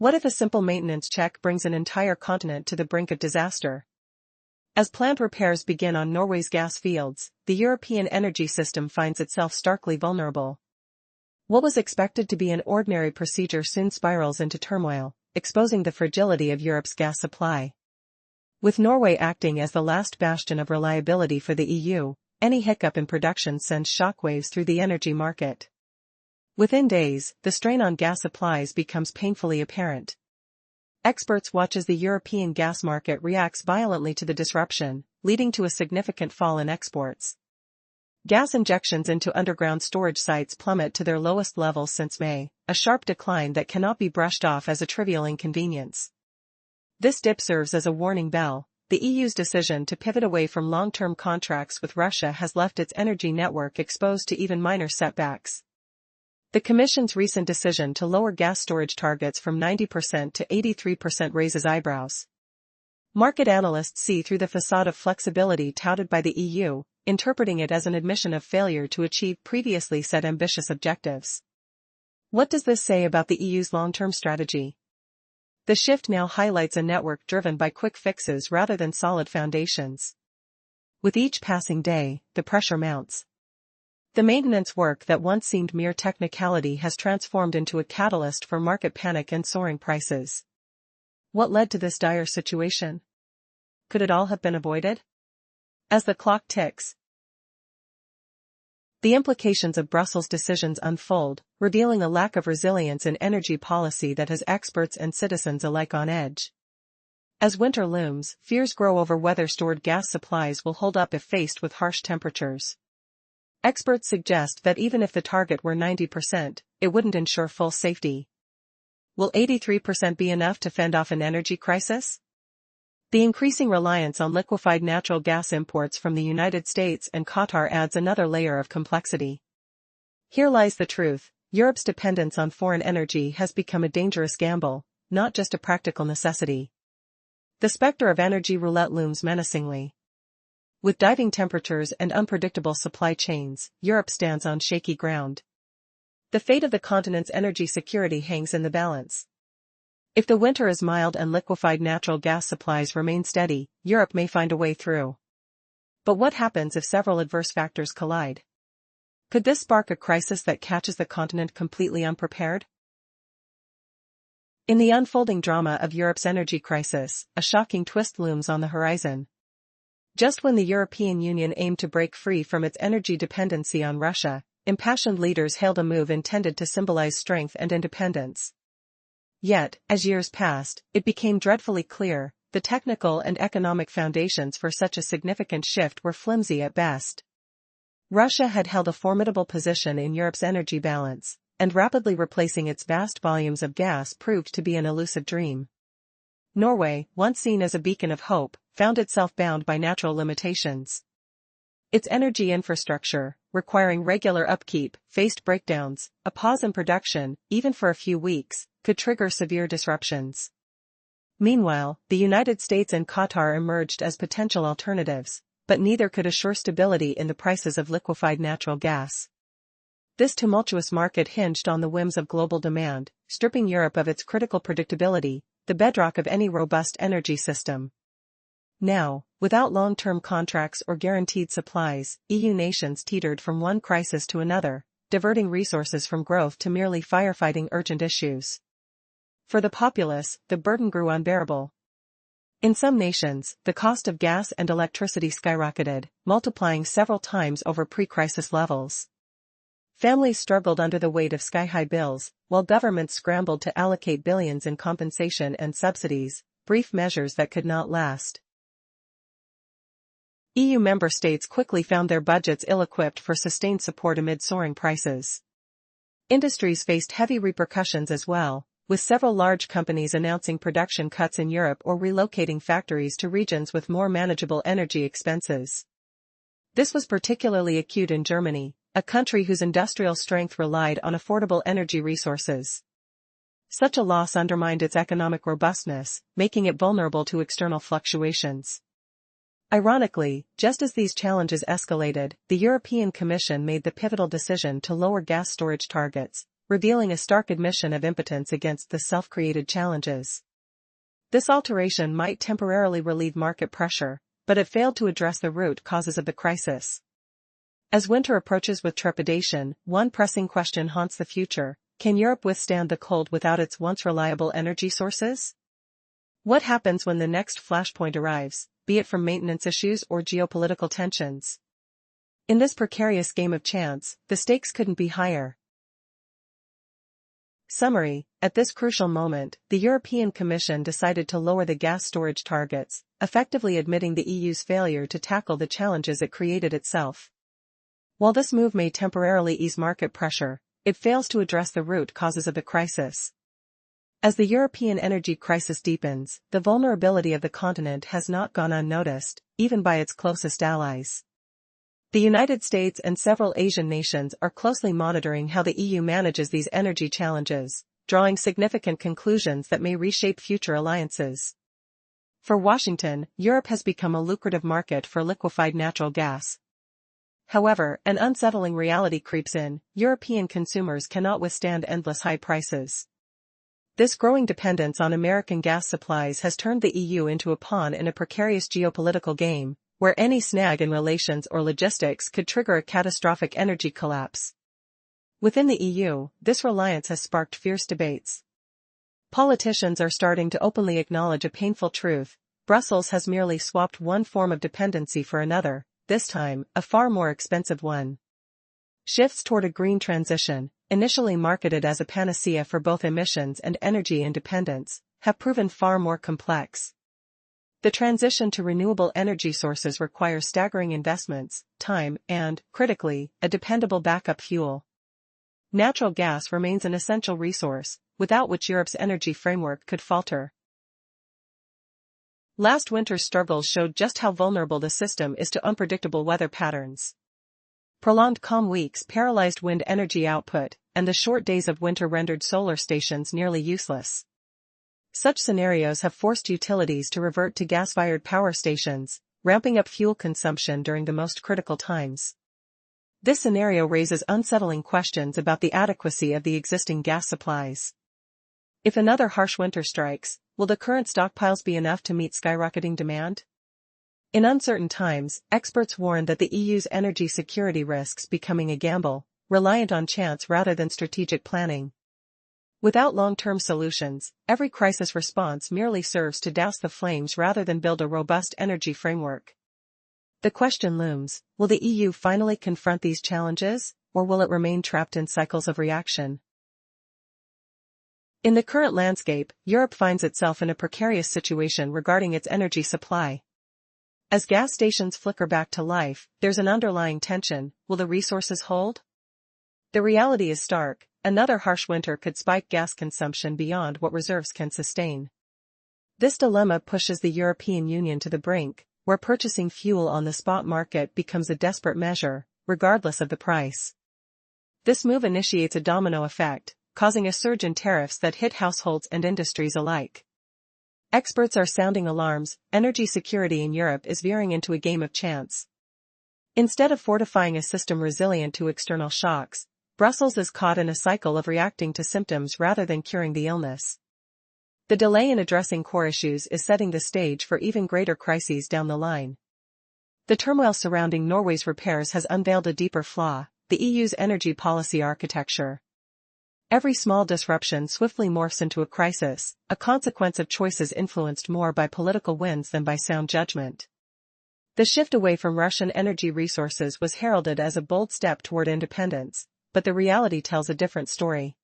What if a simple maintenance check brings an entire continent to the brink of disaster? As planned repairs begin on Norway's gas fields, the European energy system finds itself starkly vulnerable. What was expected to be an ordinary procedure soon spirals into turmoil, exposing the fragility of Europe's gas supply. With Norway acting as the last bastion of reliability for the EU, any hiccup in production sends shockwaves through the energy market. Within days, the strain on gas supplies becomes painfully apparent. Experts watch as the European gas market reacts violently to the disruption, leading to a significant fall in exports. Gas injections into underground storage sites plummet to their lowest levels since May, a sharp decline that cannot be brushed off as a trivial inconvenience. This dip serves as a warning bell. The EU's decision to pivot away from long-term contracts with Russia has left its energy network exposed to even minor setbacks. The Commission's recent decision to lower gas storage targets from 90% to 83% raises eyebrows. Market analysts see through the facade of flexibility touted by the EU, interpreting it as an admission of failure to achieve previously set ambitious objectives. What does this say about the EU's long-term strategy? The shift now highlights a network driven by quick fixes rather than solid foundations. With each passing day, the pressure mounts. The maintenance work that once seemed mere technicality has transformed into a catalyst for market panic and soaring prices. What led to this dire situation? Could it all have been avoided? As the clock ticks, the implications of Brussels' decisions unfold, revealing a lack of resilience in energy policy that has experts and citizens alike on edge. As winter looms, fears grow over whether stored gas supplies will hold up if faced with harsh temperatures. Experts suggest that even if the target were 90%, it wouldn't ensure full safety. Will 83% be enough to fend off an energy crisis? The increasing reliance on liquefied natural gas imports from the United States and Qatar adds another layer of complexity. Here lies the truth: Europe's dependence on foreign energy has become a dangerous gamble, not just a practical necessity. The specter of energy roulette looms menacingly. With diving temperatures and unpredictable supply chains, Europe stands on shaky ground. The fate of the continent's energy security hangs in the balance. If the winter is mild and liquefied natural gas supplies remain steady, Europe may find a way through. But what happens if several adverse factors collide? Could this spark a crisis that catches the continent completely unprepared? In the unfolding drama of Europe's energy crisis, a shocking twist looms on the horizon. Just when the European Union aimed to break free from its energy dependency on Russia, impassioned leaders hailed a move intended to symbolize strength and independence. Yet, as years passed, it became dreadfully clear, the technical and economic foundations for such a significant shift were flimsy at best. Russia had held a formidable position in Europe's energy balance, and rapidly replacing its vast volumes of gas proved to be an elusive dream. Norway, once seen as a beacon of hope, found itself bound by natural limitations. Its energy infrastructure, requiring regular upkeep, faced breakdowns. A pause in production, even for a few weeks, could trigger severe disruptions. Meanwhile, the United States and Qatar emerged as potential alternatives, but neither could assure stability in the prices of liquefied natural gas. This tumultuous market hinged on the whims of global demand, stripping Europe of its critical predictability, the bedrock of any robust energy system. Now, without long-term contracts or guaranteed supplies, EU nations teetered from one crisis to another, diverting resources from growth to merely firefighting urgent issues. For the populace, the burden grew unbearable. In some nations, the cost of gas and electricity skyrocketed, multiplying several times over pre-crisis levels. Families struggled under the weight of sky-high bills, while governments scrambled to allocate billions in compensation and subsidies, brief measures that could not last. EU member states quickly found their budgets ill-equipped for sustained support amid soaring prices. Industries faced heavy repercussions as well, with several large companies announcing production cuts in Europe or relocating factories to regions with more manageable energy expenses. This was particularly acute in Germany, a country whose industrial strength relied on affordable energy resources. Such a loss undermined its economic robustness, making it vulnerable to external fluctuations. Ironically, just as these challenges escalated, the European Commission made the pivotal decision to lower gas storage targets, revealing a stark admission of impotence against the self-created challenges. This alteration might temporarily relieve market pressure, but it failed to address the root causes of the crisis. As winter approaches with trepidation, one pressing question haunts the future: can Europe withstand the cold without its once reliable energy sources? What happens when the next flashpoint arrives, be it from maintenance issues or geopolitical tensions? In this precarious game of chance, the stakes couldn't be higher. Summary: at this crucial moment, the European Commission decided to lower the gas storage targets, effectively admitting the EU's failure to tackle the challenges it created itself. While this move may temporarily ease market pressure, it fails to address the root causes of the crisis. As the European energy crisis deepens, the vulnerability of the continent has not gone unnoticed, even by its closest allies. The United States and several Asian nations are closely monitoring how the EU manages these energy challenges, drawing significant conclusions that may reshape future alliances. For Washington, Europe has become a lucrative market for liquefied natural gas. However, an unsettling reality creeps in: European consumers cannot withstand endless high prices. This growing dependence on American gas supplies has turned the EU into a pawn in a precarious geopolitical game, where any snag in relations or logistics could trigger a catastrophic energy collapse. Within the EU, this reliance has sparked fierce debates. Politicians are starting to openly acknowledge a painful truth: Brussels has merely swapped one form of dependency for another, this time, a far more expensive one. Shifts toward a green transition, initially marketed as a panacea for both emissions and energy independence, have proven far more complex. The transition to renewable energy sources requires staggering investments, time, and, critically, a dependable backup fuel. Natural gas remains an essential resource, without which Europe's energy framework could falter. Last winter's struggles showed just how vulnerable the system is to unpredictable weather patterns. Prolonged calm weeks paralyzed wind energy output, and the short days of winter rendered solar stations nearly useless. Such scenarios have forced utilities to revert to gas-fired power stations, ramping up fuel consumption during the most critical times. This scenario raises unsettling questions about the adequacy of the existing gas supplies. If another harsh winter strikes, will the current stockpiles be enough to meet skyrocketing demand? In uncertain times, experts warn that the EU's energy security risks becoming a gamble, reliant on chance rather than strategic planning. Without long-term solutions, every crisis response merely serves to douse the flames rather than build a robust energy framework. The question looms: will the EU finally confront these challenges, or will it remain trapped in cycles of reaction? In the current landscape, Europe finds itself in a precarious situation regarding its energy supply. As gas stations flicker back to life, there's an underlying tension: will the resources hold? The reality is stark: another harsh winter could spike gas consumption beyond what reserves can sustain. This dilemma pushes the European Union to the brink, where purchasing fuel on the spot market becomes a desperate measure, regardless of the price. This move initiates a domino effect, causing a surge in tariffs that hit households and industries alike. Experts are sounding alarms: energy security in Europe is veering into a game of chance. Instead of fortifying a system resilient to external shocks, Brussels is caught in a cycle of reacting to symptoms rather than curing the illness. The delay in addressing core issues is setting the stage for even greater crises down the line. The turmoil surrounding Norway's repairs has unveiled a deeper flaw: the EU's energy policy architecture. Every small disruption swiftly morphs into a crisis, a consequence of choices influenced more by political winds than by sound judgment. The shift away from Russian energy resources was heralded as a bold step toward independence, but the reality tells a different story.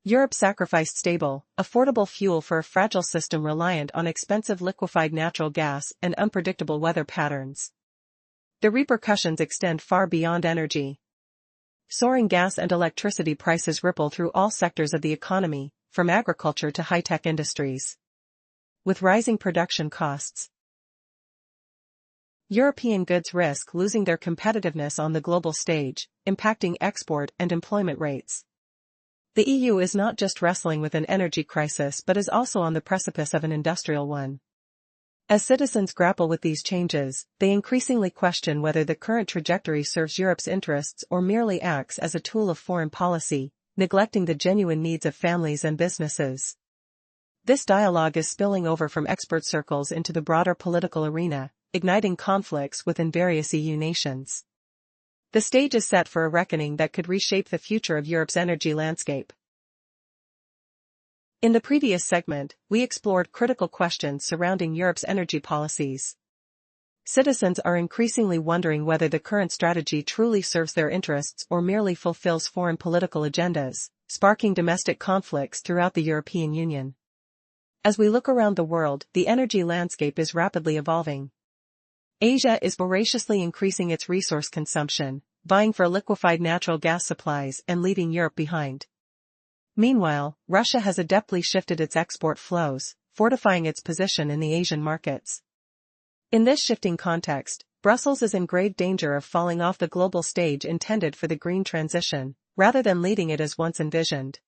Europe sacrificed stable, affordable fuel for a fragile system reliant on expensive liquefied natural gas and unpredictable weather patterns. The repercussions extend far beyond energy. Soaring gas and electricity prices ripple through all sectors of the economy, from agriculture to high-tech industries. With rising production costs, European goods risk losing their competitiveness on the global stage, impacting export and employment rates. The EU is not just wrestling with an energy crisis but is also on the precipice of an industrial one. As citizens grapple with these changes, they increasingly question whether the current trajectory serves Europe's interests or merely acts as a tool of foreign policy, neglecting the genuine needs of families and businesses. This dialogue is spilling over from expert circles into the broader political arena, igniting conflicts within various EU nations. The stage is set for a reckoning that could reshape the future of Europe's energy landscape. In the previous segment, we explored critical questions surrounding Europe's energy policies. Citizens are increasingly wondering whether the current strategy truly serves their interests or merely fulfills foreign political agendas, sparking domestic conflicts throughout the European Union. As we look around the world, the energy landscape is rapidly evolving. Asia is voraciously increasing its resource consumption, vying for liquefied natural gas supplies and leaving Europe behind. Meanwhile, Russia has adeptly shifted its export flows, fortifying its position in the Asian markets. In this shifting context, Brussels is in grave danger of falling off the global stage intended for the green transition, rather than leading it as once envisioned.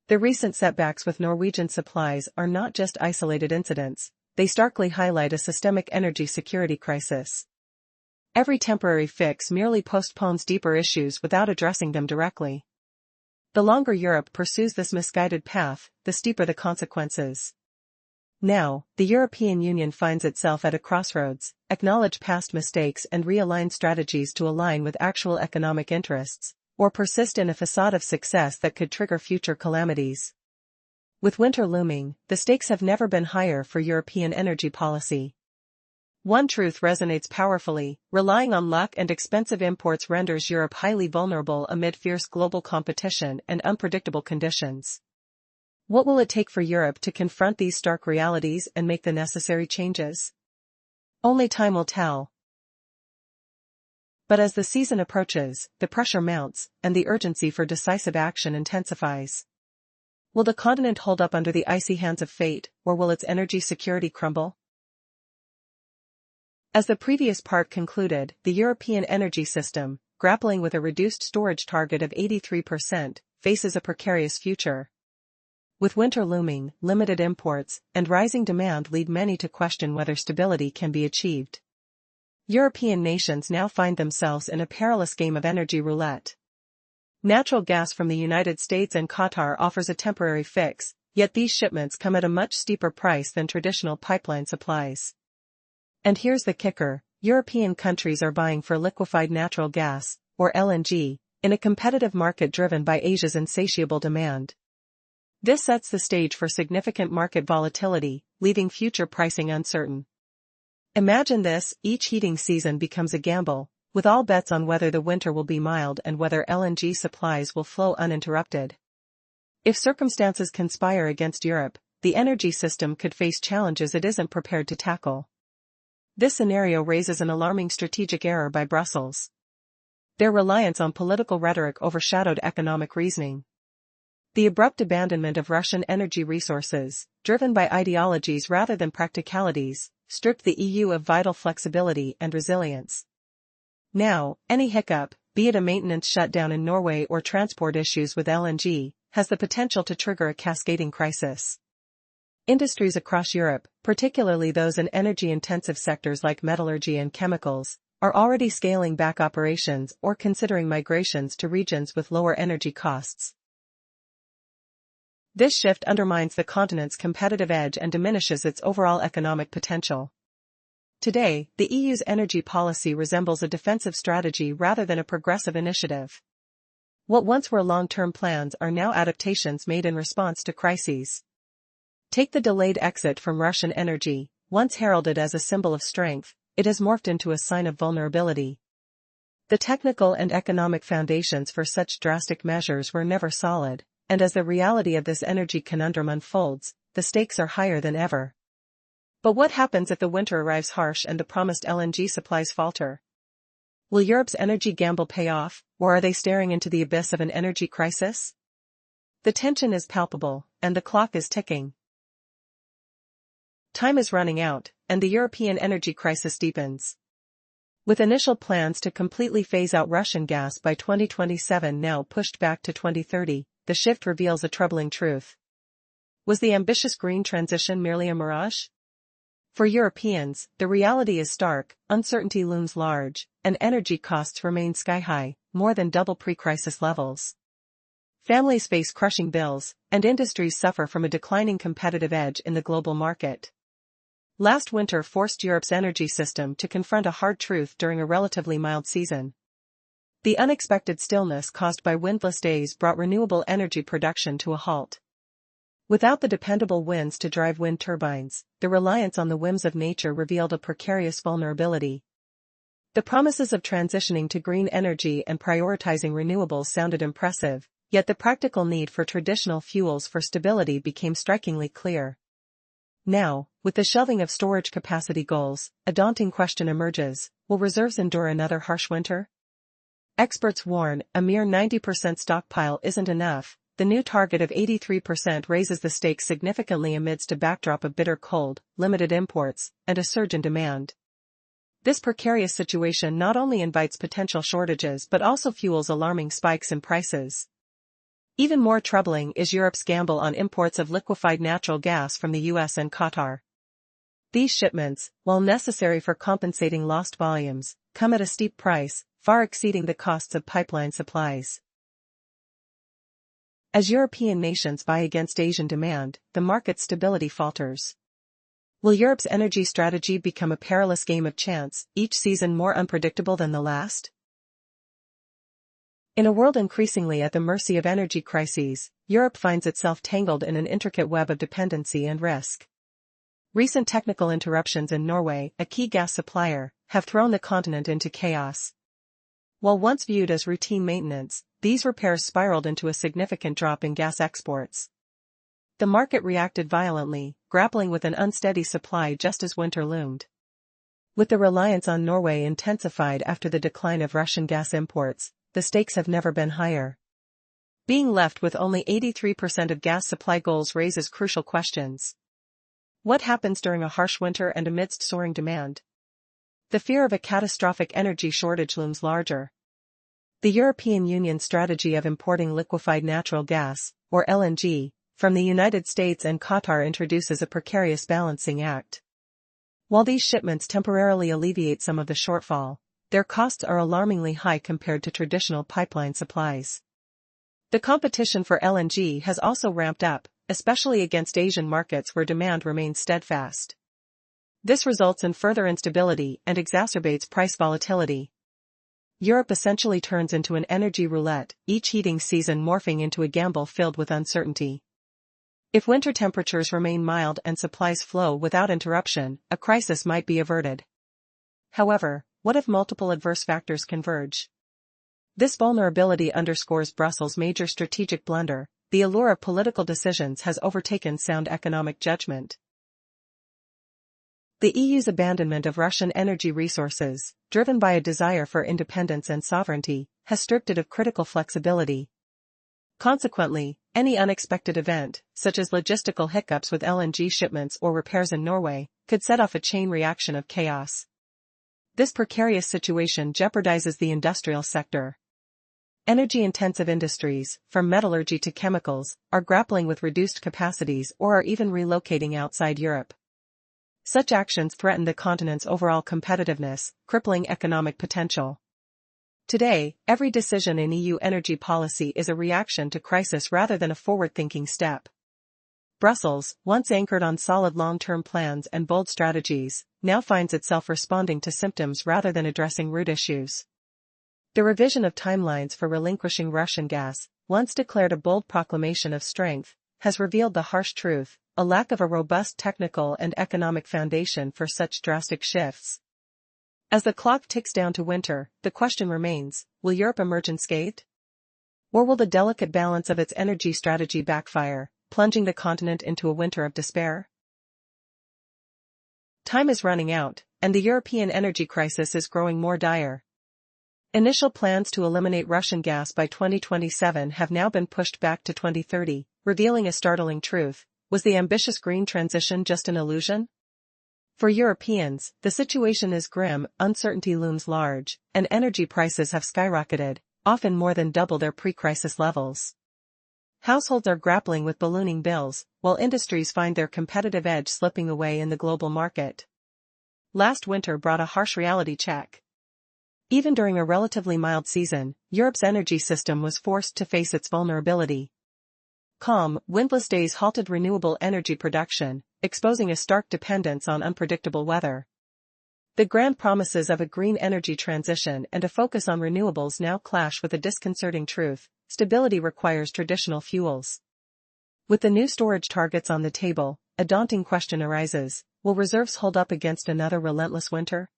The recent setbacks with Norwegian supplies are not just isolated incidents, they starkly highlight a systemic energy security crisis. Every temporary fix merely postpones deeper issues without addressing them directly. The longer Europe pursues this misguided path, the steeper the consequences. Now, the European Union finds itself at a crossroads: acknowledge past mistakes and realign strategies to align with actual economic interests, or persist in a facade of success that could trigger future calamities. With winter looming, the stakes have never been higher for European energy policy. One truth resonates powerfully: relying on luck and expensive imports renders Europe highly vulnerable amid fierce global competition and unpredictable conditions. What will it take for Europe to confront these stark realities and make the necessary changes? Only time will tell. But as the season approaches, the pressure mounts, and the urgency for decisive action intensifies. Will the continent hold up under the icy hands of fate, or will its energy security crumble? As the previous part concluded, the European energy system, grappling with a reduced storage target of 83%, faces a precarious future. With winter looming, limited imports, and rising demand lead many to question whether stability can be achieved. European nations now find themselves in a perilous game of energy roulette. Natural gas from the United States and Qatar offers a temporary fix, yet these shipments come at a much steeper price than traditional pipeline supplies. And here's the kicker: European countries are vying for liquefied natural gas, or LNG, in a competitive market driven by Asia's insatiable demand. This sets the stage for significant market volatility, leaving future pricing uncertain. Imagine this: each heating season becomes a gamble, with all bets on whether the winter will be mild and whether LNG supplies will flow uninterrupted. If circumstances conspire against Europe, the energy system could face challenges it isn't prepared to tackle. This scenario raises an alarming strategic error by Brussels. Their reliance on political rhetoric overshadowed economic reasoning. The abrupt abandonment of Russian energy resources, driven by ideologies rather than practicalities, stripped the EU of vital flexibility and resilience. Now, any hiccup, be it a maintenance shutdown in Norway or transport issues with LNG, has the potential to trigger a cascading crisis. Industries across Europe, particularly those in energy-intensive sectors like metallurgy and chemicals, are already scaling back operations or considering migrations to regions with lower energy costs. This shift undermines the continent's competitive edge and diminishes its overall economic potential. Today, the EU's energy policy resembles a defensive strategy rather than a progressive initiative. What once were long-term plans are now adaptations made in response to crises. Take the delayed exit from Russian energy. Once heralded as a symbol of strength, it has morphed into a sign of vulnerability. The technical and economic foundations for such drastic measures were never solid, and as the reality of this energy conundrum unfolds, the stakes are higher than ever. But what happens if the winter arrives harsh and the promised LNG supplies falter? Will Europe's energy gamble pay off, or are they staring into the abyss of an energy crisis? The tension is palpable, and the clock is ticking. Time is running out, and the European energy crisis deepens. With initial plans to completely phase out Russian gas by 2027 now pushed back to 2030, the shift reveals a troubling truth. Was the ambitious green transition merely a mirage? For Europeans, the reality is stark: uncertainty looms large, and energy costs remain sky-high, more than double pre-crisis levels. Families face crushing bills, and industries suffer from a declining competitive edge in the global market. Last winter forced Europe's energy system to confront a hard truth during a relatively mild season. The unexpected stillness caused by windless days brought renewable energy production to a halt. Without the dependable winds to drive wind turbines, the reliance on the whims of nature revealed a precarious vulnerability. The promises of transitioning to green energy and prioritizing renewables sounded impressive, yet the practical need for traditional fuels for stability became strikingly clear. Now, with the shelving of storage capacity goals, a daunting question emerges: will reserves endure another harsh winter? Experts warn, a mere 90% stockpile isn't enough. The new target of 83% raises the stakes significantly amidst a backdrop of bitter cold, limited imports, and a surge in demand. This precarious situation not only invites potential shortages but also fuels alarming spikes in prices. Even more troubling is Europe's gamble on imports of liquefied natural gas from the US and Qatar. These shipments, while necessary for compensating lost volumes, come at a steep price, far exceeding the costs of pipeline supplies. As European nations vie against Asian demand, the market stability falters. Will Europe's energy strategy become a perilous game of chance, each season more unpredictable than the last? In a world increasingly at the mercy of energy crises, Europe finds itself tangled in an intricate web of dependency and risk. Recent technical interruptions in Norway, a key gas supplier, have thrown the continent into chaos. While once viewed as routine maintenance, these repairs spiraled into a significant drop in gas exports. The market reacted violently, grappling with an unsteady supply just as winter loomed. With the reliance on Norway intensified after the decline of Russian gas imports, the stakes have never been higher. Being left with only 83% of gas supply goals raises crucial questions. What happens during a harsh winter and amidst soaring demand? The fear of a catastrophic energy shortage looms larger. The European Union's strategy of importing liquefied natural gas, or LNG, from the United States and Qatar introduces a precarious balancing act. While these shipments temporarily alleviate some of the shortfall, their costs are alarmingly high compared to traditional pipeline supplies. The competition for LNG has also ramped up, especially against Asian markets where demand remains steadfast. This results in further instability and exacerbates price volatility. Europe essentially turns into an energy roulette, each heating season morphing into a gamble filled with uncertainty. If winter temperatures remain mild and supplies flow without interruption, a crisis might be averted. However, what if multiple adverse factors converge? This vulnerability underscores Brussels' major strategic blunder: the allure of political decisions has overtaken sound economic judgment. The EU's abandonment of Russian energy resources, driven by a desire for independence and sovereignty, has stripped it of critical flexibility. Consequently, any unexpected event, such as logistical hiccups with LNG shipments or repairs in Norway, could set off a chain reaction of chaos. This precarious situation jeopardizes the industrial sector. Energy-intensive industries, from metallurgy to chemicals, are grappling with reduced capacities or are even relocating outside Europe. Such actions threaten the continent's overall competitiveness, crippling economic potential. Today, every decision in EU energy policy is a reaction to crisis rather than a forward-thinking step. Brussels, once anchored on solid long-term plans and bold strategies, now finds itself responding to symptoms rather than addressing root issues. The revision of timelines for relinquishing Russian gas, once declared a bold proclamation of strength, has revealed the harsh truth: a lack of a robust technical and economic foundation for such drastic shifts. As the clock ticks down to winter, the question remains: will Europe emerge unscathed? Or will the delicate balance of its energy strategy backfire, plunging the continent into a winter of despair? Time is running out, and the European energy crisis is growing more dire. Initial plans to eliminate Russian gas by 2027 have now been pushed back to 2030, revealing a startling truth: was the ambitious green transition just an illusion? For Europeans, the situation is grim, uncertainty looms large, and energy prices have skyrocketed, often more than double their pre-crisis levels. Households are grappling with ballooning bills, while industries find their competitive edge slipping away in the global market. Last winter brought a harsh reality check. Even during a relatively mild season, Europe's energy system was forced to face its vulnerability. Calm, windless days halted renewable energy production, exposing a stark dependence on unpredictable weather. The grand promises of a green energy transition and a focus on renewables now clash with a disconcerting truth: stability requires traditional fuels. With the new storage targets on the table, a daunting question arises: will reserves hold up against another relentless winter?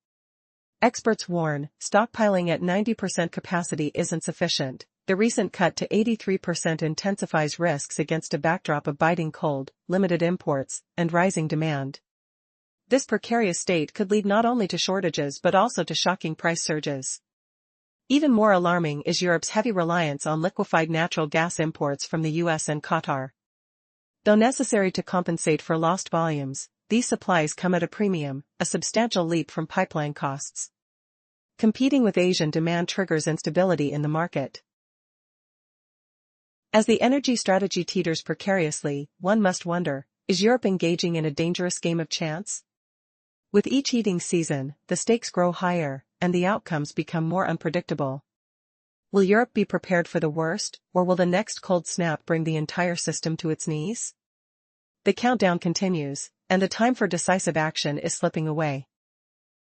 Experts warn, stockpiling at 90% capacity isn't sufficient. The recent cut to 83% intensifies risks against a backdrop of biting cold, limited imports, and rising demand. This precarious state could lead not only to shortages but also to shocking price surges. Even more alarming is Europe's heavy reliance on liquefied natural gas imports from the US and Qatar. Though necessary to compensate for lost volumes, these supplies come at a premium, a substantial leap from pipeline costs. Competing with Asian demand triggers instability in the market. As the energy strategy teeters precariously, one must wonder, is Europe engaging in a dangerous game of chance? With each heating season, the stakes grow higher, and the outcomes become more unpredictable. Will Europe be prepared for the worst, or will the next cold snap bring the entire system to its knees? The countdown continues, and the time for decisive action is slipping away.